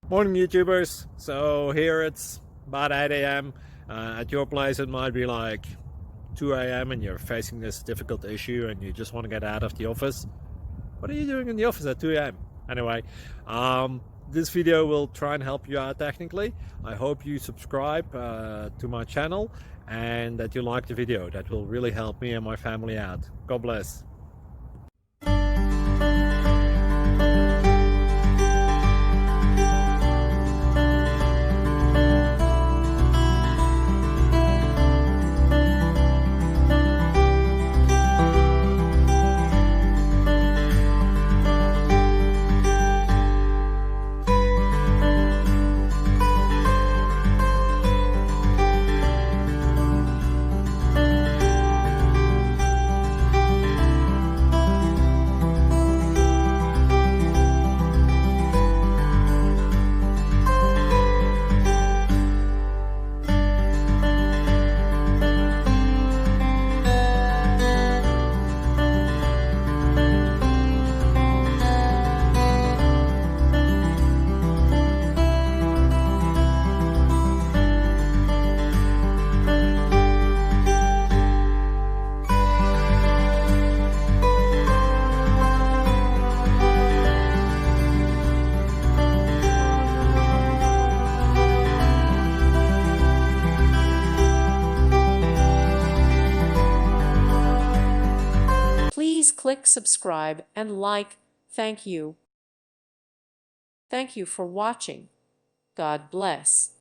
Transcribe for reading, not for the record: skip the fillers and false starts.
Morning, YouTubers. So here it's about 8 a.m. At your place, it might be like 2 a.m. and you're facing this difficult issue and you just want to get out of the office. What are you doing in the office at 2 a.m.? Anyway, this video will try and help you out technically. I hope you subscribe to my channel and that you like the video. That will really help me and my family out. God bless. Please click subscribe and like. Thank you. Thank you for watching. God bless.